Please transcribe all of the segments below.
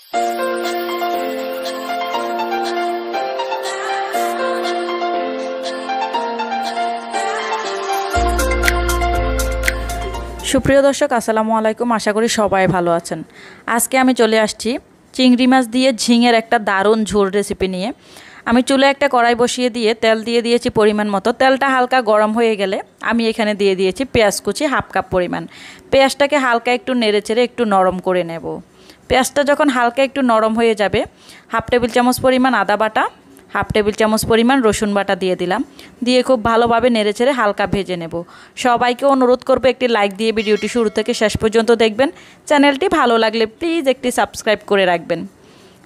সুপ্রিয় দর্শক আসসালামু আলাইকুম, আশা করি সবাই ভালো আছেন। আজকে আমি চলে আসছি চিংড়ি মাছ দিয়ে ঝিঙের একটা দারুণ ঝোল রেসিপি নিয়ে। আমি চুলে একটা কড়াই বসিয়ে দিয়ে তেল দিয়ে দিয়েছি পরিমাণ মতো। তেলটা হালকা গরম হয়ে গেলে আমি এখানে দিয়ে দিয়েছি পেঁয়াজ কুচি হাফ কাপ পরিমাণ। পেঁয়াজটাকে হালকা একটু নেড়েচেড়ে একটু নরম করে নেব। পেঁয়াজটা যখন হালকা একটু নরম হয়ে যাবে, হাফ টেবিল চামচ পরিমাণ আদা বাটা, হাফ টেবিল চামচ পরিমাণ রসুন বাটা দিয়ে দিলাম। দিয়ে খুব ভালোভাবে নেড়েচেড়ে হালকা ভেজে নেব। সবাইকে অনুরোধ করব একটি লাইক দিয়ে ভিডিওটি শুরু থেকে শেষ পর্যন্ত দেখবেন। চ্যানেলটি ভালো লাগলে প্লিজ একটি সাবস্ক্রাইব করে রাখবেন।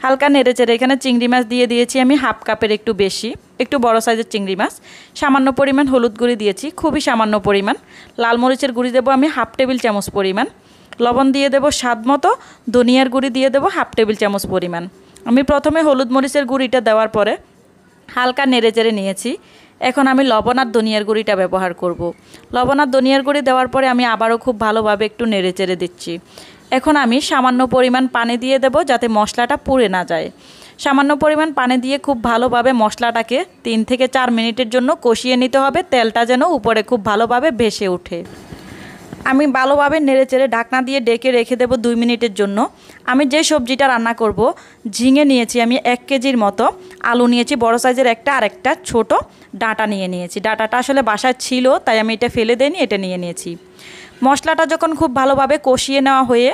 হালকা নেড়েচেড়ে এখানে চিংড়ি মাছ দিয়ে দিয়েছি আমি হাফ কাপের একটু বেশি, একটু বড় সাইজের চিংড়ি মাছ। সামান্য পরিমাণ হলুদ গুঁড়ি দিয়েছি, খুবই সামান্য পরিমাণ। লাল মরিচের গুঁড়ি দেবো আমি হাফ টেবিল চামচ পরিমাণ। লবণ দিয়ে দেবো স্বাদ মতো। ধনিয়ার গুঁড়ি দিয়ে দেবো হাফ টেবিল চামচ পরিমাণ। আমি প্রথমে হলুদ মরিচের গুঁড়িটা দেওয়ার পরে হালকা নেড়েচেড়ে নিয়েছি। এখন আমি লবণ আর ধনিয়ার গুঁড়িটা ব্যবহার করব। লবণ আর ধনিয়ার গুঁড়ি দেওয়ার পরে আমি আবারও খুব ভালোভাবে একটু নেড়েচেড়ে দিচ্ছি। এখন আমি সামান্য পরিমাণ পানি দিয়ে দেব যাতে মশলাটা পুড়ে না যায়। সামান্য পরিমাণ পানি দিয়ে খুব ভালোভাবে মশলাটাকে 3 থেকে 4 মিনিটের জন্য কষিয়ে নিতে হবে, তেলটা যেন উপরে খুব ভালোভাবে ভেসে ওঠে। আমি ভালোভাবে নেড়েচেড়ে ঢাকনা দিয়ে ডেকে রেখে দেব 2 মিনিটের জন্য। আমি যে সবজিটা রান্না করব, ঝিঙে নিয়েছি আমি 1 কেজির মতো, আলু নিয়েছি বড় সাইজের একটা, আর একটা ছোট ডাঁটা নিয়েছি। ডাঁটাটা আসলে বাসায় ছিল তাই আমি এটা ফেলে দেইনি, এটা নিয়ে নিয়েছি। মশলাটা যখন খুব ভালোভাবে কষিয়ে নেওয়া হয়ে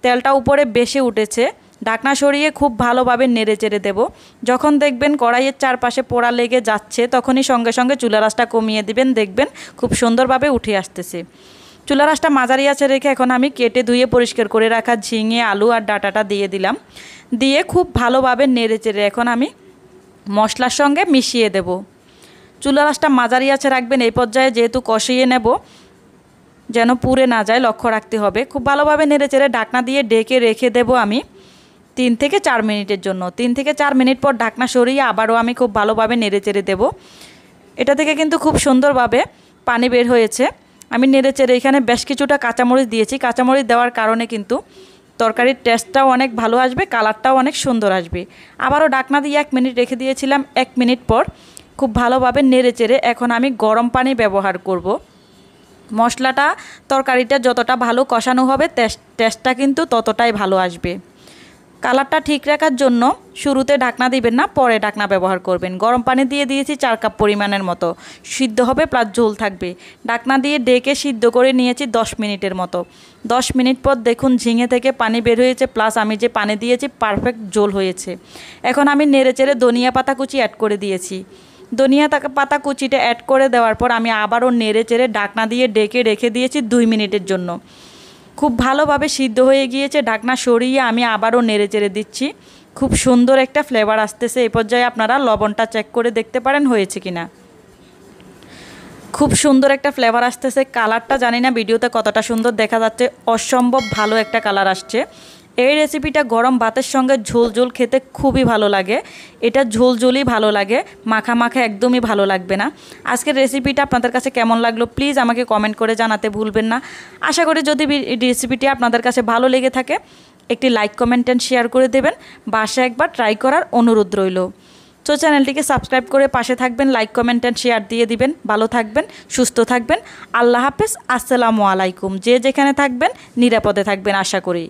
তেলটা উপরে বেশি উঠেছে, ঢাকনা সরিয়ে খুব ভালোভাবে নেড়েচেড়ে দেব। যখন দেখবেন কড়াইয়ের চারপাশে পোড়া লেগে যাচ্ছে, তখনই সঙ্গে সঙ্গে চুলার আঁচটা কমিয়ে দিবেন, দেখবেন খুব সুন্দরভাবে উঠে আসতেছে। চুলার আঁচটা মাঝারি আঁচে রেখে এখন আমি কেটে ধুয়ে পরিষ্কার করে রাখা ঝিঙে, আলু আর ডাঁটাটা দিয়ে দিলাম। দিয়ে খুব ভালোভাবে নেড়েচেড়ে এখন আমি মশলার সঙ্গে মিশিয়ে দেব। চুলার আঁচটা মাঝারি আঁচে রাখবেন। এই পর্যায়ে যেহেতু কষিয়ে নেব, যেন পুড়ে না যায় লক্ষ্য রাখতে হবে। খুব ভালোভাবে নেড়েচেড়ে ঢাকনা দিয়ে ডেকে রেখে দেব আমি 3 থেকে 4 মিনিটের জন্য। 3 থেকে 4 মিনিট পর ঢাকনা সরিয়ে আবারও আমি খুব ভালোভাবে নেড়েচেড়ে দেব। এটা থেকে কিন্তু খুব সুন্দরভাবে পানি বের হয়েছে। আমি নেড়েচেড়ে এখানে বেশ কিছুটা কাঁচামরিচ দিয়েছি। কাঁচামরিচ দেওয়ার কারণে কিন্তু তরকারির টেস্টটাও অনেক ভালো আসবে, কালারটাও অনেক সুন্দর আসবে। আবারও ঢাকনা দিয়ে 1 মিনিট রেখে দিয়েছিলাম। 1 মিনিট পর খুব ভালোভাবে নেড়েচেড়ে এখন আমি গরম পানি ব্যবহার করব। মশলাটা তরকারিটা যতটা ভালো কষানো হবে টেস্টটা কিন্তু ততটাই ভালো আসবে। কালারটা ঠিক রাখার জন্য শুরুতে ঢাকনা দিবেন না, পরে ঢাকনা ব্যবহার করবেন। গরম পানি দিয়ে দিয়েছি 4 কাপ পরিমাণের মতো, সিদ্ধ হবে প্লাস ঝোল থাকবে। ঢাকনা দিয়ে ডেকে সিদ্ধ করে নিয়েছি 10 মিনিটের মতো। 10 মিনিট পর দেখুন ঝিঙে থেকে পানি বের হয়েছে, প্লাস আমি যে পানি দিয়েছি পারফেক্ট ঝোল হয়েছে। এখন আমি নেড়েচেড়ে ধনিয়া পাতা কুচি অ্যাড করে দিয়েছি। ধনিয়া পাতা কুচিটা অ্যাড করে দেওয়ার পর আমি আবারও নেড়েচেড়ে ঢাকনা দিয়ে ডেকে রেখে দিয়েছি 2 মিনিটের জন্য। খুব ভালোভাবে সিদ্ধ হয়ে গিয়েছে। ঢাকনা সরিয়ে আমি আবারও নেড়েচেড়ে দিচ্ছি। খুব সুন্দর একটা ফ্লেভার আসতেছে। এই পর্যায়ে আপনারা লবণটা চেক করে দেখতে পারেন হয়েছে কিনা। খুব সুন্দর একটা ফ্লেভার আসতেছে। কালারটা জানি না ভিডিওতে কতটা সুন্দর দেখা যাচ্ছে, অসম্ভব ভালো একটা কালার আসছে। এই রেসিপিটা গরম ভাতের সঙ্গে ঝোল ঝোল খেতে খুবই ভালো লাগে। এটা ঝোল ঝোলই ভালো লাগে, মাখা মাখা একদমই ভালো লাগবে না। আজকের রেসিপিটা আপনাদের কাছে কেমন লাগলো প্লিজ আমাকে কমেন্ট করে জানাতে ভুলবেন না। আশা করি যদি রেসিপিটি আপনাদের কাছে ভালো লেগে থাকে একটি লাইক, কমেন্ট অ্যান্ড শেয়ার করে দেবেন। বাসায় একবার ট্রাই করার অনুরোধ রইল। তো চ্যানেলটিকে সাবস্ক্রাইব করে পাশে থাকবেন, লাইক, কমেন্ট অ্যান্ড শেয়ার দিয়ে দিবেন। ভালো থাকবেন, সুস্থ থাকবেন। আল্লাহ হাফেজ। আসসালামু আলাইকুম। যে যেখানে থাকবেন নিরাপদে থাকবেন আশা করি।